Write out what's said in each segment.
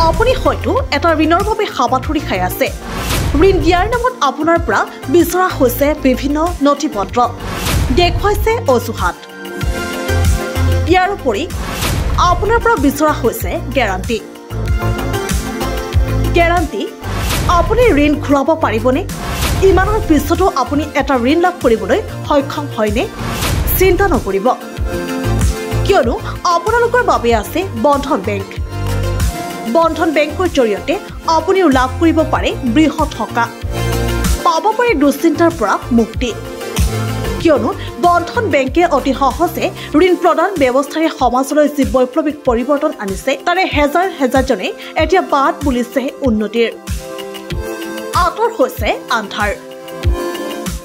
আপুনি হয়তো এটা ঋণৰ বাবে হাবাথুৰি খাই আছে। ঋণ দিয়াৰ নামত আপোনাৰ পৰা বিচৰা হৈছে বিভিন্ন নথি পত্ৰ, দেখুৱাইছে অজুহাত। ইয়াৰ উপৰি আপোনাৰ পৰা বিচৰা হৈছে গেৰাণ্টি। আপুনি ঋণ ঘূৰাব পাৰিবনে? ইমানৰ পিছতো আপুনি এটা ঋণ লাভ কৰিবলৈ সক্ষম হয়নে? চিন্তা নকৰিব, কিয়নো আপোনালোকৰ বাবে আছে বন্ধন বেংক। বন্ধন বেংকৰ জৰিয়তে আপুনিও লাভ কৰিব পাৰে বৃহৎ সকাহ, পাব পাৰে দুশ্চিন্তাৰ পৰা মুক্তি। কিয়নো বন্ধন বেংকে অতি সহজে ঋণ প্ৰদান ব্যৱস্থাৰে সমাজলৈ যি বৈপ্লৱিক পৰিৱৰ্তন আনিছে, তাৰে হেজাৰ হেজাৰজনে এতিয়া বাট বুলিছে উন্নতিৰ। আঁতৰ হৈছে আন্ধাৰ।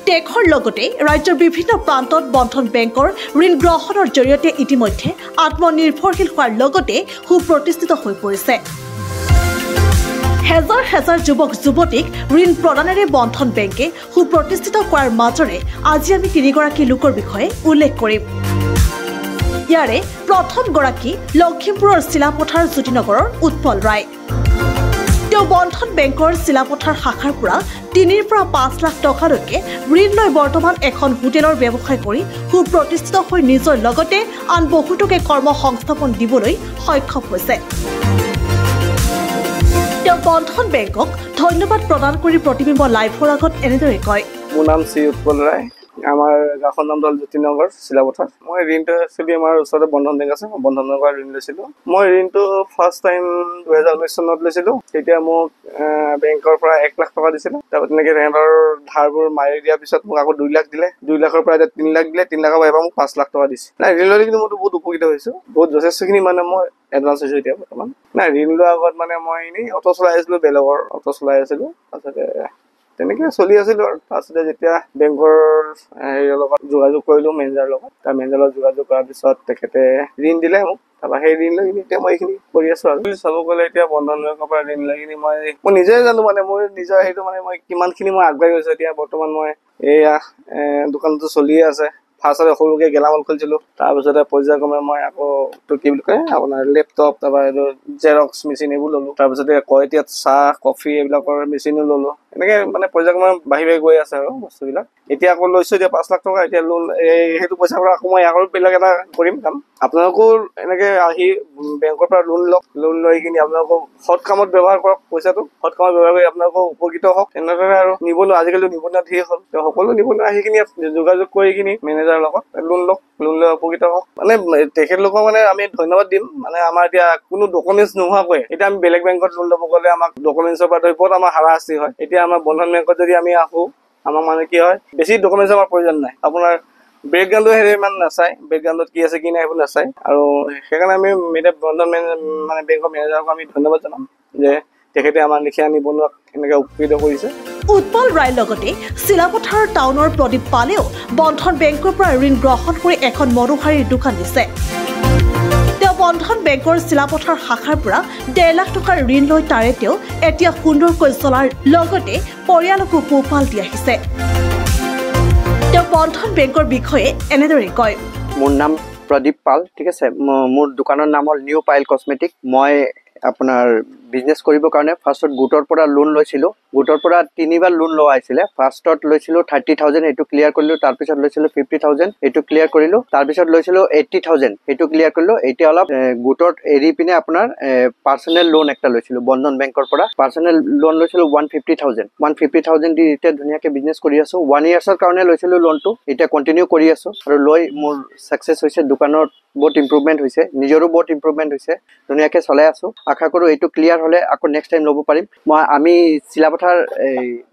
দেশৰ লগতে ৰাজ্যৰ বিভিন্ন প্ৰান্তত বন্ধন বেংকৰ ঋণ গ্ৰহণৰ জৰিয়তে ইতিমধ্যে আত্মনিৰ্ভৰশীল হোৱাৰ লগতে সুপ্ৰতিষ্ঠিত হৈ পৰিছে। হেজাৰ হেজাৰ যুৱক যুৱতীক ঋণ প্ৰদানেৰে বন্ধন বেংকে সুপ্ৰতিষ্ঠিত কৰাৰ মাজৰে আজি আমি তিনিগৰাকী লোকৰ বিষয়ে উল্লেখ কৰিম। ইয়াৰে প্ৰথমগৰাকী লখিমপুৰৰ চিলাপথাৰ জ্যোতিনগৰৰ উৎপল ৰায়। তেওঁ বন্ধন বেংকৰ চিলাপথাৰ শাখাৰ পৰা ৩ পৰা ৫ লাখ টকালৈকে ঋণ লৈ বৰ্তমান এখন হোটেলৰ ব্যৱসায় কৰি সুপ্ৰতিষ্ঠিত হৈ নিজৰ লগতে আন বহুতোকে কৰ্ম সংস্থাপন দিবলৈ সক্ষম হৈছে। তেওঁ বন্ধন বেংকক ধন্যবাদ প্ৰদান কৰি প্ৰতিবিম্ব লাইভৰ আগত এনেদৰে কয়। মোৰ নাম শ্ৰী উৎপল ৰায়। আমাৰ গাঁওখনৰ নাম হ'ল জ্যোতিনগৰ চিলাপথাৰ। মই ঋণটো একচুৱেলি আমাৰ ওচৰতে বন্ধন বেংক আছে, বন্ধন বেংকৰ ঋণ লৈছিলোঁ। মই ঋণটো ফাৰ্ষ্ট টাইম 2019 চনত লৈছিলোঁ। তেতিয়া মোক বেংকৰ পৰা 1 লাখ টকা দিছিলে। তাৰপৰা তেনেকৈ সিহঁতৰ ধাৰবোৰ মাৰি দিয়াৰ পিছত মোক আকৌ 2 লাখ দিলে। 2 লাখৰ পৰা এতিয়া 3 লাখ দিলে। 3 লাখৰ পৰা এবাৰ মোক 5 লাখ টকা দিছে। নাই, ঋণ লৈ কিন্তু মইতো বহুত উপকৃত হৈছোঁ। বহুত যথেষ্টখিনি মানে মই এডভান্স হৈছোঁ এতিয়া বৰ্তমান। নাই, ঋণ লোৱাৰ আগত মানে মই এনেই অটো চলাই আছিলোঁ, বেলেগৰ অটো চলাই আছিলোঁ। তাৰপিছতে তেনেকৈ চলি আছিলোঁ আৰু তাৰপিছতে যেতিয়া বেংকৰ হেৰিৰ লগত যোগাযোগ কৰিলোঁ, মেনেজাৰৰ লগত, তাৰ মেনেজাৰৰ লগত যোগাযোগ কৰাৰ পিছত তেখেতে ঋণ দিলে মোক। তাৰপৰা সেই ঋণ লৈ কিনি এতিয়া মই এইখিনি কৰি আছোঁ আৰু চাব গ'লে এতিয়া বন্ধন বেংকৰ পৰা ঋণ লৈ কিনি মই নিজে জানো মানে মোৰ নিজৰ সেইটো মানে মই কিমানখিনি মই আগবাঢ়ি গৈছোঁ। এতিয়া বৰ্তমান মই এয়া দোকানটো চলিয়ে আছে। ফাৰ্ষ্টতে সৰুকৈ গেলামাল খুলিছিলোঁ, তাৰপিছতে পৰ্যায়ক্ৰমে মই আকৌ কি বুলি কয় আপোনাৰ লেপটপ, তাৰপৰা এইটো জেৰক্স মেচিন এইবোৰ ল'লোঁ। তাৰপিছতে এতিয়া চাহ কফি এইবিলাকৰ মেচিনো ল'লোঁ। এনেকৈ মানে পৰ্যায়ক্ৰমে বাঢ়ি গৈ আছে আৰু বস্তুবিলাক। এতিয়া আকৌ লৈছোঁ এতিয়া 5 লাখ টকা। এতিয়া লোন সেইটো পইচাৰ পৰা আকৌ মই আকৌ বেলেগ এটা কৰিম কাম। আপোনালোকো এনেকৈ আহি বেংকৰ পৰা লোন লৈ কিনি আপোনালোকক সৎ কামত ব্যৱহাৰ কৰক। পইচাটো সৎ কামত ব্যৱহাৰ কৰি আপোনালোকক উপকৃত হওক। তেনেদৰে আৰু নিবনুৱা, আজিকালি নিবনুৱা ধেৰ হ'ল। তেওঁ সকলো নিবনুৱা আহি কিনি যোগাযোগ কৰি কিনি মেনেজাৰৰ লগত লোন লৈ উপকৃত হওক। মানে তেখেতলোকক মানে আমি ধন্যবাদ দিম। মানে আমাৰ এতিয়া কোনো ডকুমেণ্টছ নোহোৱাকৈ এতিয়া আমি বেলেগ বেংকত লোন ল'ব গ'লে আমাক ডকুমেণ্টছৰ পৰা ধৰি বহুত আমাৰ হাৰাশাস্তি হয়। এতিয়া আমাৰ বন্ধন বেংকত যদি আমি আহোঁ, আমাক মানে কি হয়, বেছি ডকুমেণ্টছৰ আমাৰ প্ৰয়োজন নাই। আপোনাৰ বেকগ্ৰাউণ্ডটো হেৰি ইমান নাচায়, বেকগ্ৰাউণ্ডত কি আছে কি নাই এইবোৰ নাচায়। আৰু সেইকাৰণে আমি এতিয়া বন্ধন মানে বেংকৰ মেনেজাৰক আমি ধন্যবাদ জনাম যে তেখেতে আমাৰ লিখীয়া নিবনুৱাক এনেকৈ উপকৃত কৰিছে। উৎপল ৰায়ৰ লগতে চিলাপথাৰ টাউনৰ প্ৰদীপ পালেও বন্ধন বেংকৰ পৰা ঋণ গ্ৰহণ কৰি এখন মনোহাৰীৰ দোকান দিছে। তেওঁ বন্ধন বেংকৰ চিলাপথাৰ শাখাৰ পৰা 1.5 লাখ টকাৰ ঋণ লৈ তাৰে তেওঁ এতিয়া সুন্দৰকৈ চলাৰ লগতে পৰিয়ালকো পোহপাল দি আহিছে। তেওঁ বন্ধন বেংকৰ বিষয়ে এনেদৰে কয়। মোৰ নাম প্ৰদীপ পাল, ঠিক আছে। মোৰ দোকানৰ নাম হ'ল নিউ পাইল কছমেটিক। মই আপোনাৰ বিজনেছ কৰিবৰ কাৰণে ফাৰ্ষ্টত গোটৰ পৰা লোন লৈছিলোঁ। গোটৰ পৰা 3বাৰ লোন লোৱা হৈছিলে। ফাৰ্ষ্টত লৈছিলোঁ 30,000, সেইটো ক্লিয়াৰ কৰিলোঁ। তাৰপিছত লৈছিলোঁ 50,000, সেইটো ক্লিয়াৰ কৰিলোঁ। তাৰপিছত লৈছিলোঁ 80,000, সেইটো ক্লিয়াৰ কৰিলোঁ। এতিয়া অলপ গোটত এৰি পিনে আপোনাৰ পাৰ্চনেল লোন একটা লৈছিলোঁ বন্ধন বেংকৰ পৰা। পাৰ্চনেল লোন লৈছিলোঁ 150,000 দি এতিয়া ধুনীয়াকৈ বিজনেছ কৰি আছোঁ। 1 yearsৰ কাৰণে লৈছিলোঁ লোনটো, এতিয়া কণ্টিনিউ কৰি আছোঁ আৰু লৈ মোৰ ছাকচেছ হৈছে। দোকানত বহুত ইম্প্ৰুভমেণ্ট হৈছে, নিজৰো বহুত ইম্প্ৰুভমেণ্ট হৈছে, ধুনীয়াকৈ চলাই আছোঁ। আশা কৰোঁ এইটো ক্লিয়াৰ হ'লে আকৌ নেক্সট টাইম ল'ব পাৰিম। আমি চিলাপথাৰ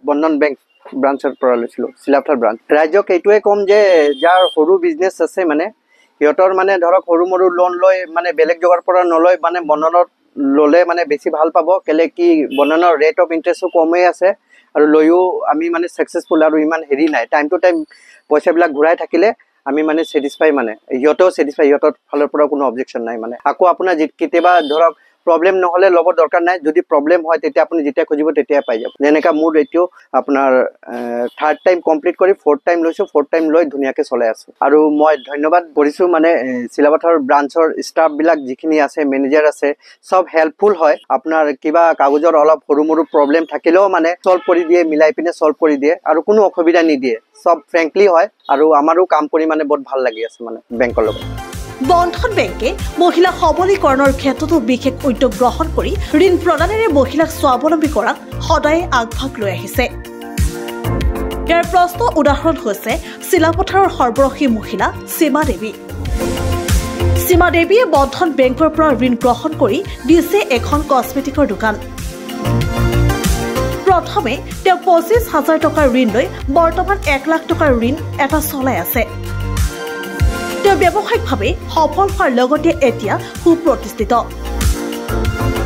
বন্ধন বেংক ব্ৰাঞ্চৰ পৰা লৈছিলোঁ, চিলাপথাৰ ব্ৰাঞ্চ। ৰাইজক এইটোৱে ক'ম যে যাৰ সৰু বিজনেছ আছে মানে সিহঁতৰ মানে ধৰক সৰু মৰু লোন লৈ মানে বেলেগ জেগাৰ পৰা নলয়, মানে বন্ধনত ল'লে মানে বেছি ভাল পাব। কেলে কি বন্ধনৰ ৰেট অফ ইণ্টাৰেষ্টো কমেই আছে আৰু লৈও আমি মানে ছাকচেছফুল আৰু ইমান হেৰি নাই। টাইম টু টাইম পইচাবিলাক ঘূৰাই থাকিলে আমি মানে ছেটিছফাই, মানে সিহঁতেও ছেটিছফাই, সিহঁতৰ ফালৰ পৰা কোনো অবজেকশ্যন নাই। মানে আকৌ আপোনাৰ কেতিয়াবা ধৰক প্ৰব্লেম নহলে ল'ব দৰকাৰ নাই যদি প্ৰব্লেম হয় তেতিয়া আপুনি যেতিয়া খুজিব তেতিয়া পাই যাব যেনেকা মোৰ এতিয়াও আপোনাৰ থাৰ্ড টাইম কমপ্লিট কৰি ফ'ৰ্থ টাইম লৈছো ফ'ৰ্থ টাইম লৈ ধুনীয়াকে চলাই আছো আৰু মই ধন্যবাদ কৰিছো মানে চিলাপথাৰ ব্ৰাঞ্চৰ ষ্টাফ বিলাক যিখিনি আছে মেনেজাৰ আছে সব হেল্পফুল হয় আপোনাৰ কিবা কাগজৰ অলপ সৰু মৰু প্ৰব্লেম থাকিলেও মানে সলভ কৰি দিয়ে মিলাই পিনে সলভ কৰি দিয়ে আৰু কোনো অসুবিধা নিদিয়ে সব ফ্ৰেঙ্কলি হয় আৰু আমাৰো কাম কৰি মানে বহুত ভাল লাগি আছে মানে বেংকৰ লগত বন্ধন বেংকে মহিলা সবলীকৰণৰ ক্ষেত্ৰতো বিশেষ উদ্যোগ গ্ৰহণ কৰি ঋণ প্ৰদানেৰে মহিলাক স্বাৱলম্বী কৰাত সদায় আগভাগ লৈ আহিছে ইয়াৰ প্ৰশ্ন উদাহৰণ হৈছে চিলাপথাৰৰ সৰ্বৰসী মহিলা সীমা দেৱী সীমা দেৱীয়ে বন্ধন বেংকৰ পৰা ঋণ গ্ৰহণ কৰি দিছে এখন কসমেটিকৰ দোকান প্ৰথমে তেওঁ 25,000 টকাৰ ঋণ লৈ বৰ্তমান 1 লাখ টকাৰ ঋণ এটা চলাই আছে তেওঁ ব্যৱসায়িকভাৱে সফল হোৱাৰ লগতে এতিয়া সুপ্ৰতিষ্ঠিত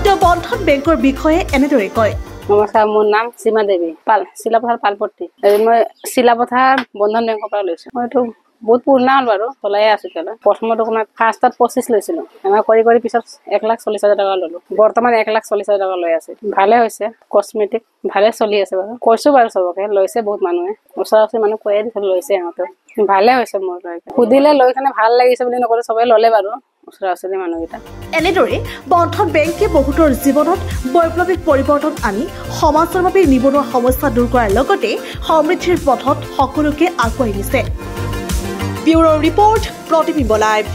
তেওঁ বন্ধন বেংকৰ বিষয়ে এনেদৰে কয় নমস্কাৰ মোৰ নাম সীমা দেৱী পাল চিলাপথাৰ পালপট্টি মই চিলাপথাৰ বন্ধন বেংকৰ পৰা লৈছো মইতো বহুত পুৰণা হ'ল বাৰু চলাই আছো কেলা প্ৰথমত মই ফাৰ্ষ্টত 25 লৈছিলো এমাহ কৰি পিছত 1,40,000 টকা ললো বৰ্তমান 1,40,000 টকা লৈ আছে ভালে হৈছে কসমেটিক ভালে চলি আছে বাৰু কৈছো বাৰু সবকে লৈছে বহুত মানুহে ওচৰা-ওচৰি মানুহ কৈয়ে দিছে লৈছে সিহঁতে ভালে হৈছে মোৰ সুধিলে লৈ কেনে ভাল লাগিছে বুলি নকলে সবে ললে বাৰু ওচৰা-ওচৰি মানুহকেইটা এনেদৰে বন্ধন বেংকে বহুতৰ জীৱনত বৈপ্লৱিক পৰিৱৰ্তন আনি সমাজৰ বাবে নিবনুৱা সমস্যা দূৰ কৰাৰ লগতে সমৃদ্ধিৰ পথত সকলোকে আগুৱাই নিছে ব্যুৰ' ৰিপৰ্ট প্ৰতিবিম্ব লাইভ